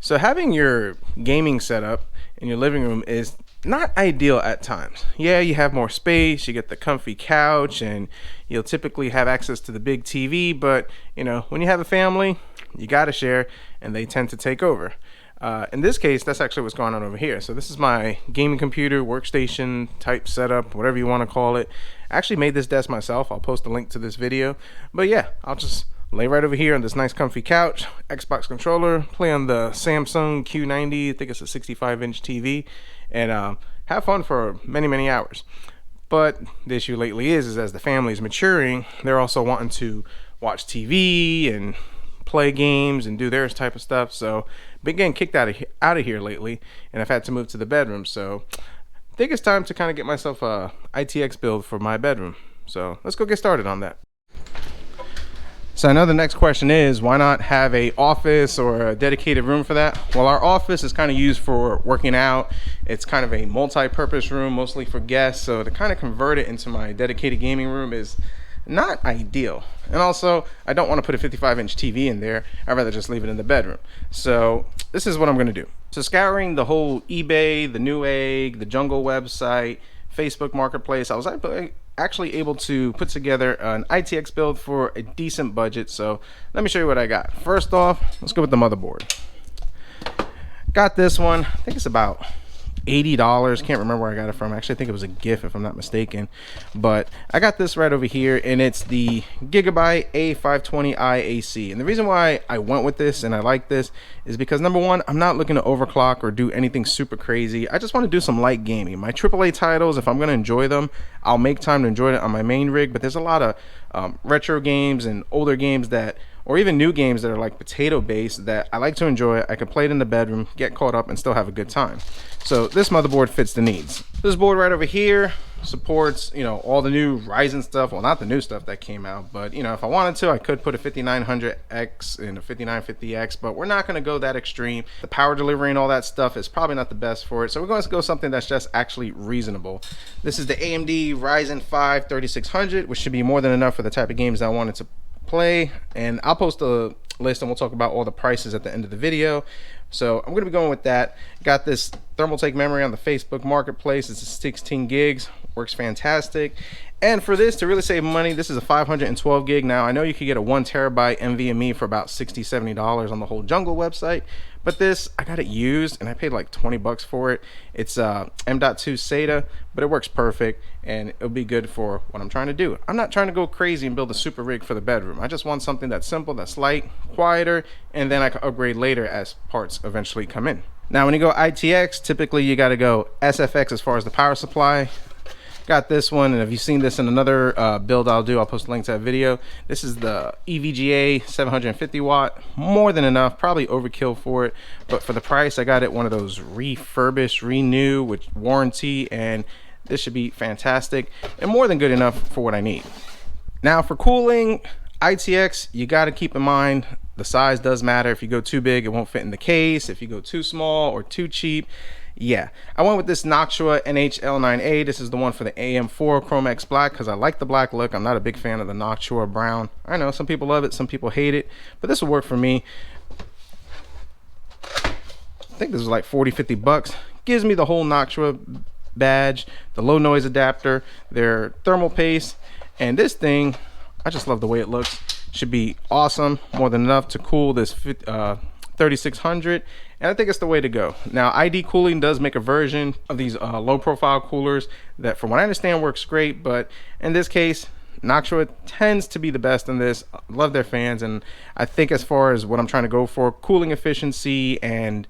So having your gaming setup in your living room is not ideal at times. Yeah, you have more space, you get the comfy couch, and you'll typically have access to the big TV, but when you have a family, you gotta share, and they tend to take over. In this case, that's actually what's going on over here. So this is my gaming computer, workstation type setup, whatever you want to call it. I actually made this desk myself. I'll post a link to this video. But yeah, I'll just lay right over here on this nice comfy couch, Xbox controller, play on the Samsung Q90, I think it's a 65-inch TV, and have fun for many hours. But the issue lately is as the family is maturing, they're also wanting to watch TV and play games and do their type of stuff. So been getting kicked out of here lately, and I've had to move to the bedroom. So I think it's time to kind of get myself a ITX build for my bedroom. So let's go get started on that. So I know the next question is, why not have a office or a dedicated room for that? Well, our office is kind of used for working out. It's kind of a multi-purpose room, mostly for guests. So to kind of convert it into my dedicated gaming room is not ideal. And also, I don't want to put a 55-inch TV in there. I'd rather just leave it in the bedroom. So this is what I'm going to do. So scouring the whole eBay, the Newegg, the Jungle website, Facebook Marketplace, I was actually able to put together an ITX build for a decent budget. So let me show you what I got. First off, let's go with the motherboard. Got this one. I think it's about $80. Can't remember where I got it from. Actually, I think it was a gift if I'm not mistaken. But I got this right over here, and it's the Gigabyte A520i AC. And the reason why I went with this and I like this is because, number one, I'm not looking to overclock or do anything super crazy. I just want to do some light gaming. My AAA titles, if I'm going to enjoy them, I'll make time to enjoy it on my main rig. But there's a lot of retro games and older games that, or even new games that are like potato based, that I like to enjoy. I can play it in the bedroom, get caught up, and still have a good time. So this motherboard fits the needs. This board right over here supports all the new Ryzen stuff. Well, not the new stuff that came out, but if I wanted to, I could put a 5900X and a 5950X, but we're not going to go that extreme. The power delivery and all that stuff is probably not the best for it, so we're going to go something that's just actually reasonable. This is the AMD Ryzen 5 3600, which should be more than enough for the type of games I wanted to play, and I'll post a list and we'll talk about all the prices at the end of the video. So I'm going to be going with that. Got this thermal take memory on the Facebook Marketplace. It's a 16 gigs, works fantastic. And for this, to really save money, this is a 512 gig. Now I know you could get a 1 terabyte NVMe for about $60-70 on the whole Jungle website, but this, I got it used and I paid like 20 bucks for it. It's M.2 SATA, but it works perfect and it'll be good for what I'm trying to do. I'm not trying to go crazy and build a super rig for the bedroom. I just want something that's simple, that's light, quieter, and then I can upgrade later as parts eventually come in. Now when you go ITX, typically you got to go SFX as far as the power supply. Got this one, and if you've seen this in another build I'll post a link to that video. This is the EVGA 750 watt, more than enough, probably overkill for it, but for the price I got it one of those refurbished, renew with warranty, and this should be fantastic and more than good enough for what I need. Now for cooling, ITX, you got to keep in mind the size does matter. If you go too big, it won't fit in the case. If you go too small or too cheap, yeah, I went with this Noctua NHL9A. This is the one for the AM4 Chrome X Black because I like the black look. I'm not a big fan of the Noctua brown. I know some people love it, some people hate it, but this will work for me. I think this is like 40-50 bucks. Gives me the whole Noctua badge, the low noise adapter, their thermal paste, and this thing, I just love the way it looks. Should be awesome, more than enough to cool this 3600, and I think it's the way to go. Now ID Cooling does make a version of these low profile coolers that from what I understand works great, but in this case Noctua tends to be the best in this. Love their fans, and I think as far as what I'm trying to go for, cooling efficiency and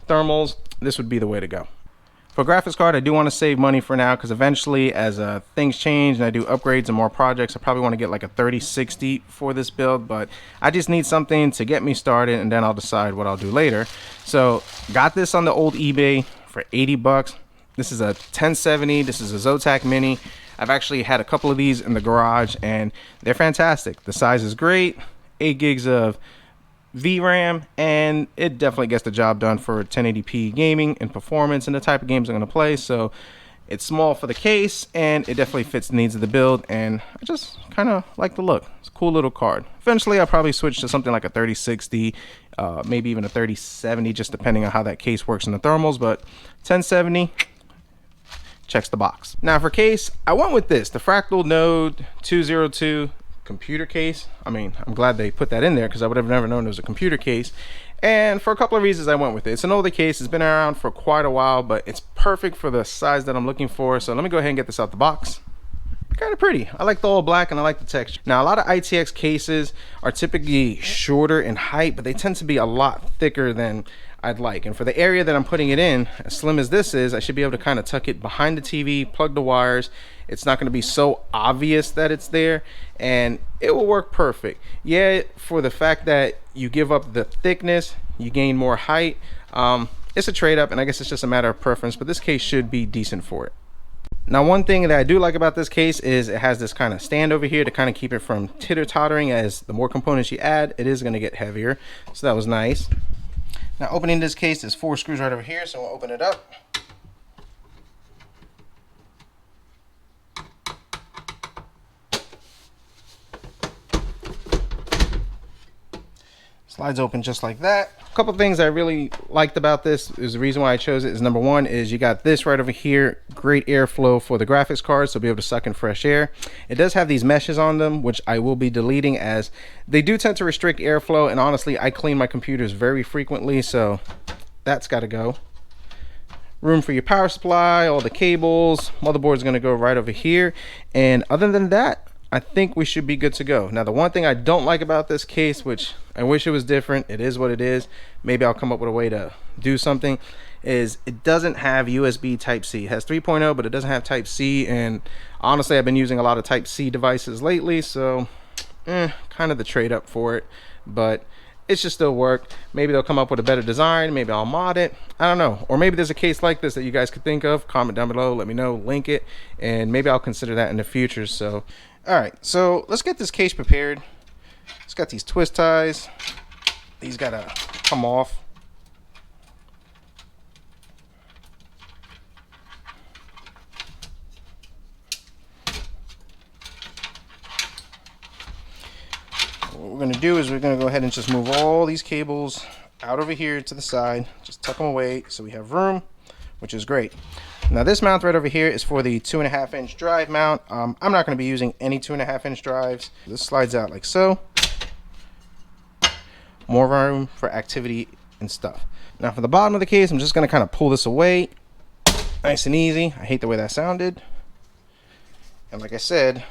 thermals, this would be the way to go. For graphics card, I do want to save money for now because eventually as things change and I do upgrades and more projects, I probably want to get like a 3060 for this build, but I just need something to get me started and then I'll decide what I'll do later. So got this on the old eBay for 80 bucks. This is a 1070, this is a Zotac Mini. I've actually had a couple of these in the garage and they're fantastic. The size is great, 8 gigs of VRAM, and it definitely gets the job done for 1080p gaming and performance and the type of games I'm going to play. So it's small for the case and it definitely fits the needs of the build, and I just kind of like the look. It's a cool little card. Eventually I'll probably switch to something like a 3060 maybe even a 3070, just depending on how that case works in the thermals. But 1070 checks the box. Now for case, I went with this, the Fractal Node 202 computer case. I mean, I'm glad they put that in there because I would have never known it was a computer case. And for a couple of reasons I went with it. It's an older case, it's been around for quite a while, but it's perfect for the size that I'm looking for. So let me go ahead and get this out the box. Kind of pretty. I like the all black and I like the texture. Now a lot of ITX cases are typically shorter in height, but they tend to be a lot thicker than I'd like. And for the area that I'm putting it in, as slim as this is, I should be able to kind of tuck it behind the TV, plug the wires. It's not going to be so obvious that it's there, and it will work perfect. Yeah, for the fact that you give up the thickness, you gain more height. It's a trade up, and I guess it's just a matter of preference, but this case should be decent for it. Now one thing that I do like about this case is it has this kind of stand over here to kind of keep it from teeter-tottering. As the more components you add, it is going to get heavier, so that was nice. Now opening this case, there's 4 screws right over here, so we'll open it up. Slides open just like that. A couple things I really liked about this is the reason why I chose it is number one is you got this right over here, great airflow for the graphics card, so be able to suck in fresh air. It does have these meshes on them, which I will be deleting as they do tend to restrict airflow, and honestly I clean my computers very frequently, so that's got to go. Room for your power supply, all the cables, motherboard is going to go right over here, and other than that I think we should be good to go. Now the one thing I don't like about this case, which I wish it was different, it is what it is, maybe I'll come up with a way to do something, is it doesn't have USB Type-C. It has 3.0 but it doesn't have Type-C, and honestly I've been using a lot of Type-C devices lately, so kind of the trade up for it, but it should still work. Maybe they'll come up with a better design, maybe I'll mod it, I don't know. Or maybe there's a case like this that you guys could think of. Comment down below, let me know, link it, and maybe I'll consider that in the future. So alright, so let's get this case prepared. It's got these twist ties. These gotta come off. What we're gonna do is we're gonna go ahead and just move all these cables out over here to the side. Just tuck them away so we have room, which is great. Now this mount right over here is for the 2.5-inch drive mount. I'm not going to be using any 2.5-inch drives. This slides out like so. More room for activity and stuff. Now for the bottom of the case, I'm just going to kind of pull this away. Nice and easy. I hate the way that sounded. And like I said,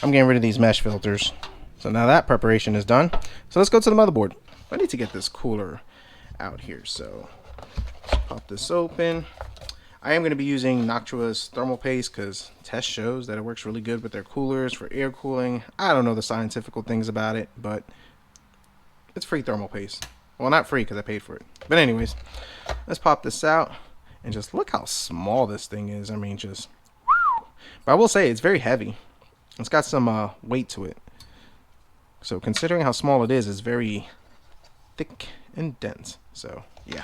I'm getting rid of these mesh filters. So now that preparation is done. So let's go to the motherboard. I need to get this cooler out here. So let's pop this open. I am going to be using Noctua's thermal paste because test shows that it works really good with their coolers for air cooling. I don't know the scientific things about it, but it's free thermal paste. Well, not free because I paid for it. But anyways, let's pop this out and just look how small this thing is. I mean, just... But I will say it's very heavy. It's got some weight to it. So considering how small it is, it's very thick and dense. So, yeah.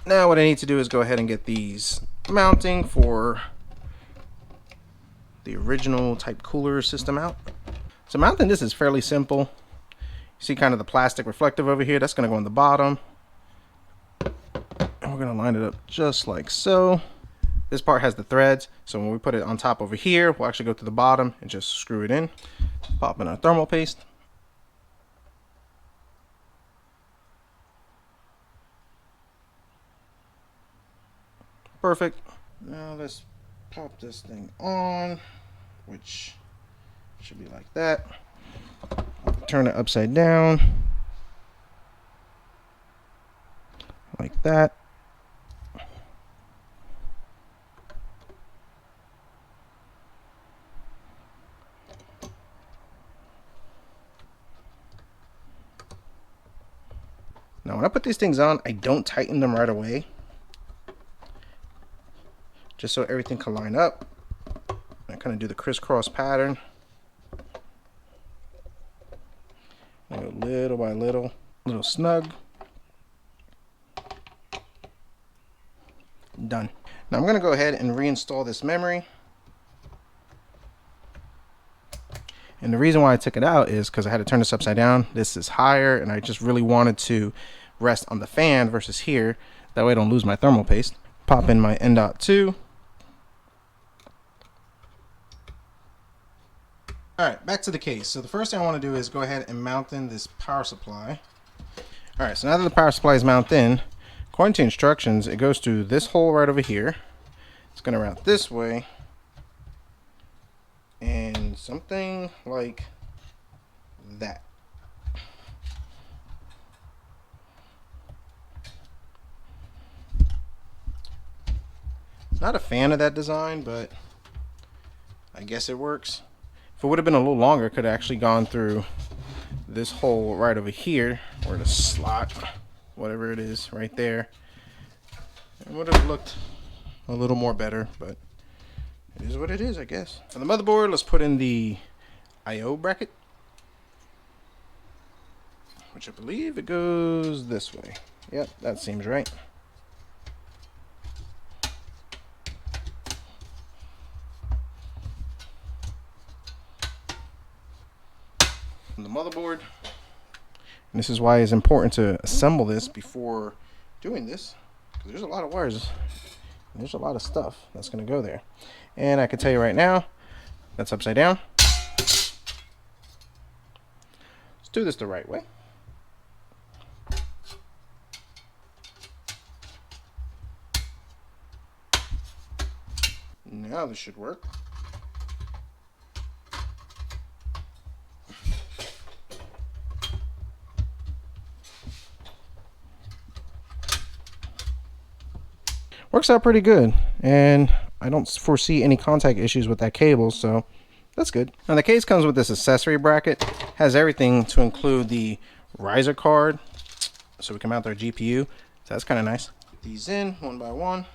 Now what I need to do is go ahead and get these mounting for the original type cooler system out. So mounting this is fairly simple. You see kind of the plastic reflective over here, that's going to go on the bottom. And we're going to line it up just like so. This part has the threads, so when we put it on top over here, we'll actually go to the bottom and just screw it in. Pop in our thermal paste. Perfect. Now let's pop this thing on, which should be like that. Turn it upside down, like that. Now when I put these things on, I don't tighten them right away, just so everything can line up. I kind of do the crisscross pattern. I go little by little, a little snug. Done. Now I'm going to go ahead and reinstall this memory. And the reason why I took it out is because I had to turn this upside down. This is higher, and I just really wanted to rest on the fan versus here. That way I don't lose my thermal paste. Pop in my N.2. Alright, back to the case. So the first thing I want to do is go ahead and mount in this power supply. Alright, so now that the power supply is mounted in, according to instructions, it goes through this hole right over here. It's going to route this way. And something like that. Not a fan of that design, but I guess it works. If it would have been a little longer, it could have actually gone through this hole right over here, or the slot, whatever it is, right there. It would have looked a little more better, but it is what it is, I guess. On the motherboard, let's put in the I/O bracket, which I believe it goes this way. Yep, that seems right. On the motherboard, and this is why it's important to assemble this before doing this, because there's a lot of wires. There's a lot of stuff that's going to go there. And I can tell you right now, that's upside down. Let's do this the right way. Now this should work. Works out pretty good, and I don't foresee any contact issues with that cable, so that's good. Now the case comes with this accessory bracket, has everything to include the riser card, so we can mount our GPU, so that's kind of nice. Put these in one by one.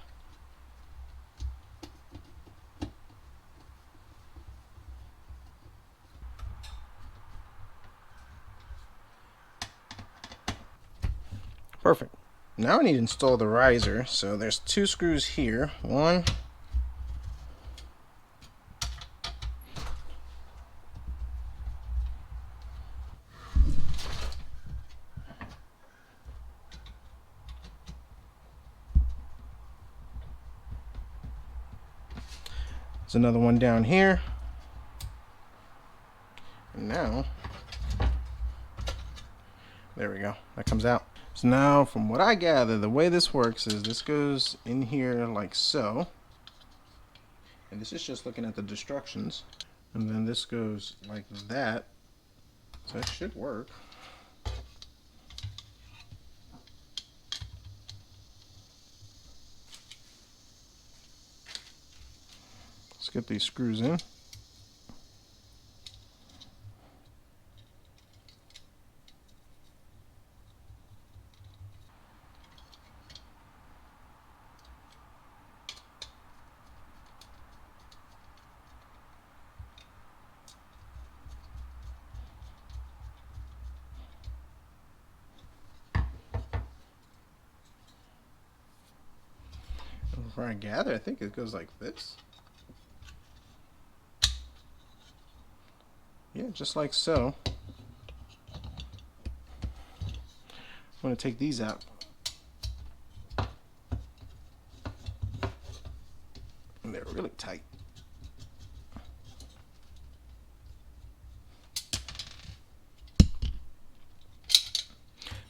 Perfect. Now I need to install the riser. So there's two screws here. One. There's another one down here. And now, there we go. That comes out. So now, from what I gather, the way this works is this goes in here like so. And this is just looking at the instructions. And then this goes like that. So it should work. Let's get these screws in. From what I gather, I think it goes like this. Yeah, just like so. I'm going to take these out. And they're really tight.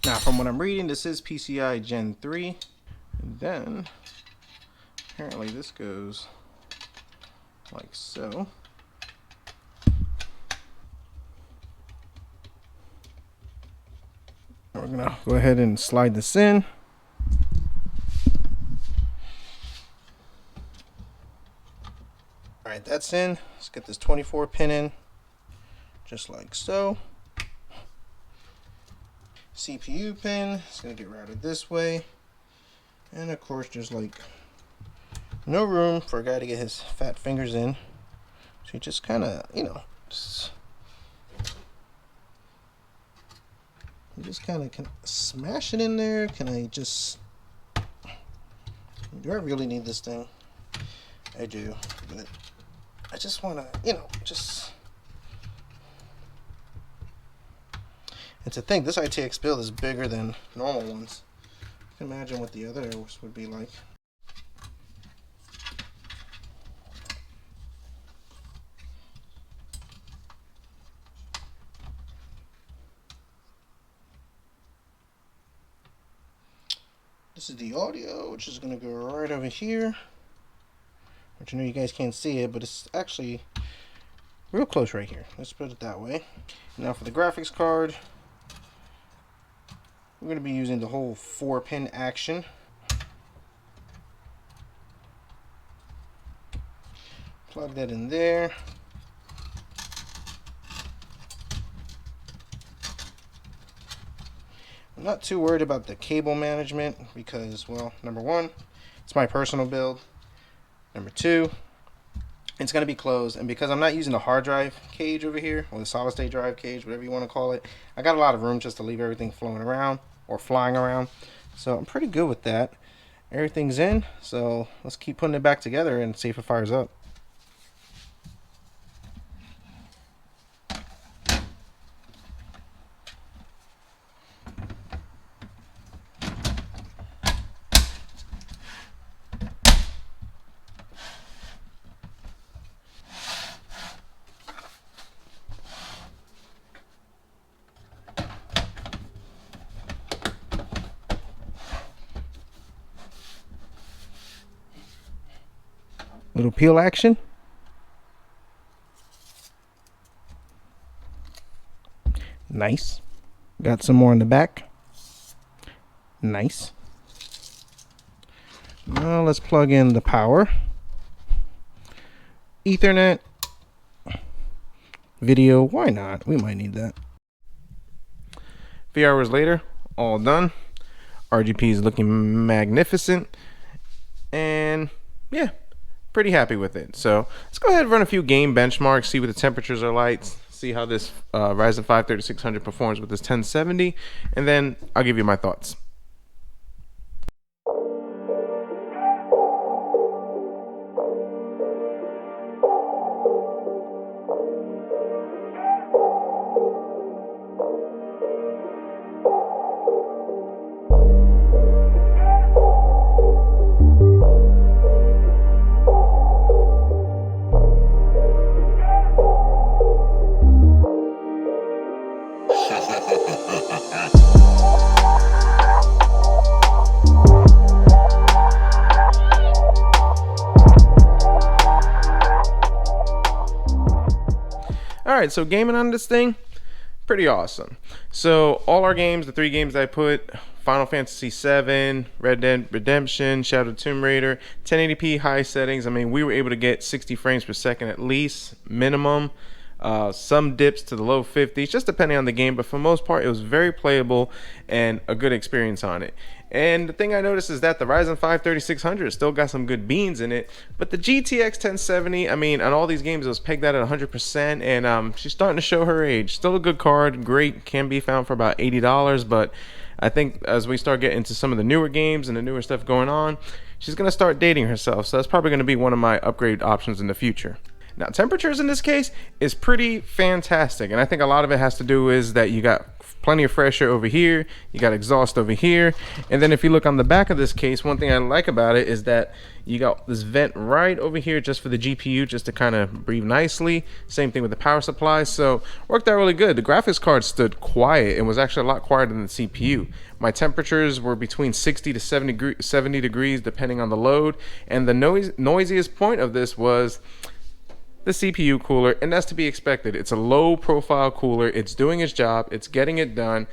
Now, from what I'm reading, this is PCI Gen 3. And then, apparently this goes like so. We're gonna go ahead and slide this in. Alright, that's in. Let's get this 24 pin in, just like so. CPU pin is gonna get routed this way. And of course, there's like no room for a guy to get his fat fingers in. So you just kind of, you just kind of can smash it in there. Can I just, do I really need this thing? I do, but I just want to, just And to think this ITX build is bigger than normal ones. You can imagine what the others would be like. This is the audio, which is going to go right over here. Which I know you guys can't see it, but it's actually real close right here. Let's put it that way. Now for the graphics card, we're going to be using the whole 4-pin action. Plug that in there. I'm not too worried about the cable management because, well, number one, it's my personal build. Number two, it's going to be closed, and because I'm not using the hard drive cage over here, or the solid state drive cage, whatever you want to call it, I got a lot of room just to leave everything flowing around or flying around. So I'm pretty good with that. Everything's in, so let's keep putting it back together and see if it fires up. Little peel action. Nice. Got some more in the back. Nice. Now let's plug in the power. Ethernet. Video, why not? We might need that. A few hours later, all done. RGP is looking magnificent. And yeah, pretty happy with it. So let's go ahead and run a few game benchmarks, see what the temperatures are like, see how this Ryzen 5 3600 performs with this 1070, and then I'll give you my thoughts. Alright, so gaming on this thing, pretty awesome. So all our games, the 3 games I put, Final Fantasy VII, Red Dead Redemption, Shadow of the Tomb Raider, 1080p high settings. I mean, we were able to get 60 frames per second at least, minimum. Some dips to the low 50s, just depending on the game, but for the most part it was very playable and a good experience on it. And the thing I noticed is that the Ryzen 5 3600 still got some good beans in it, but the GTX 1070, I mean, on all these games it was pegged out at 100%, and she's starting to show her age. Still a good card, great, can be found for about $80, but I think as we start getting into some of the newer games and the newer stuff going on, she's going to start dating herself, so that's probably going to be one of my upgrade options in the future. Now, temperatures in this case is pretty fantastic, and I think a lot of it has to do is that you got plenty of fresh air over here, you got exhaust over here, and then if you look on the back of this case, one thing I like about it is that you got this vent right over here just for the GPU, just to kind of breathe nicely. Same thing with the power supply, so worked out really good. The graphics card stood quiet and was actually a lot quieter than the CPU. My temperatures were between 60 to 70 degrees depending on the load, and the noisiest point of this was the CPU cooler, and that's to be expected. It's a low profile cooler, it's doing its job, it's getting it done,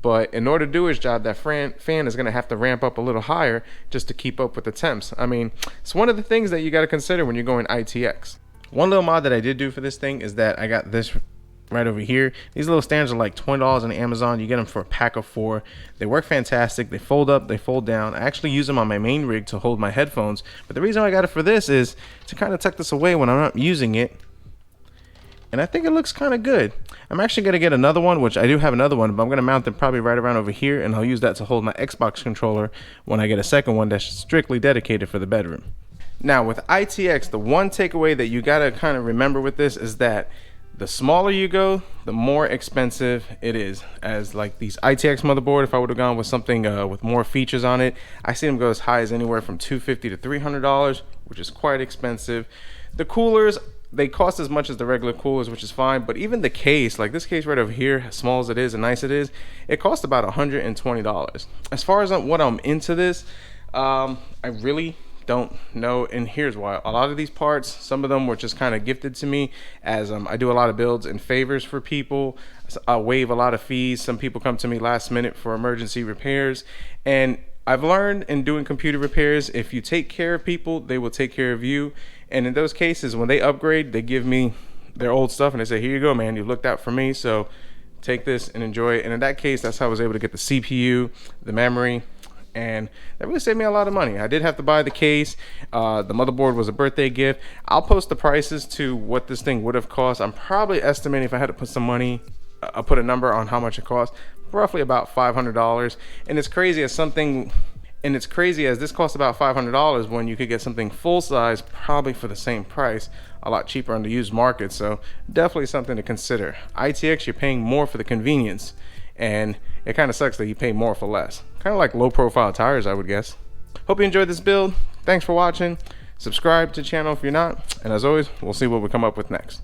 but in order to do its job, that fan is going to have to ramp up a little higher just to keep up with the temps. I mean, it's one of the things that you got to consider when you're going ITX. One little mod that I did do for this thing is that I got this right over here. These little stands are like $20 on Amazon. You get them for a pack of 4. They work fantastic. They fold up, they fold down. I actually use them on my main rig to hold my headphones, but the reason I got it for this is to kind of tuck this away when I'm not using it, and I think it looks kind of good. I'm actually going to get another one, which I do have another one, but I'm going to mount it probably right around over here, and I'll use that to hold my Xbox controller when I get a second one that's strictly dedicated for the bedroom. Now with ITX, the one takeaway that you got to kind of remember with this is that The smaller you go, the more expensive it is. As like these ITX motherboard, if I would have gone with something with more features on it, I see them go as high as anywhere from $250 to $300, which is quite expensive. The coolers, they cost as much as the regular coolers, which is fine, but even the case, like this case right over here, as small as it is and nice it is, it costs about $120. As far as what I'm into this, I really don't know, and here's why. A lot of these parts, some of them were just kind of gifted to me, as I do a lot of builds and favors for people. I waive a lot of fees. Some people come to me last minute for emergency repairs, and I've learned in doing computer repairs, if you take care of people, they will take care of you. And in those cases, when they upgrade, they give me their old stuff and they say, here you go, man, you looked out for me, so take this and enjoy it. And in that case, that's how I was able to get the CPU, the memory, and that really saved me a lot of money. I did have to buy the case. The motherboard was a birthday gift. I'll post the prices to what this thing would have cost. I'm probably estimating, if I had to put some money, I'll put a number on how much it cost, roughly about $500. And it's crazy as this costs about $500 when you could get something full size probably for the same price, a lot cheaper on the used market. So definitely something to consider. ITX, you're paying more for the convenience, and it kind of sucks that you pay more for less. Kind of like low profile tires, I would guess. Hope you enjoyed this build. Thanks for watching. Subscribe to the channel if you're not, and as always, we'll see what we come up with next.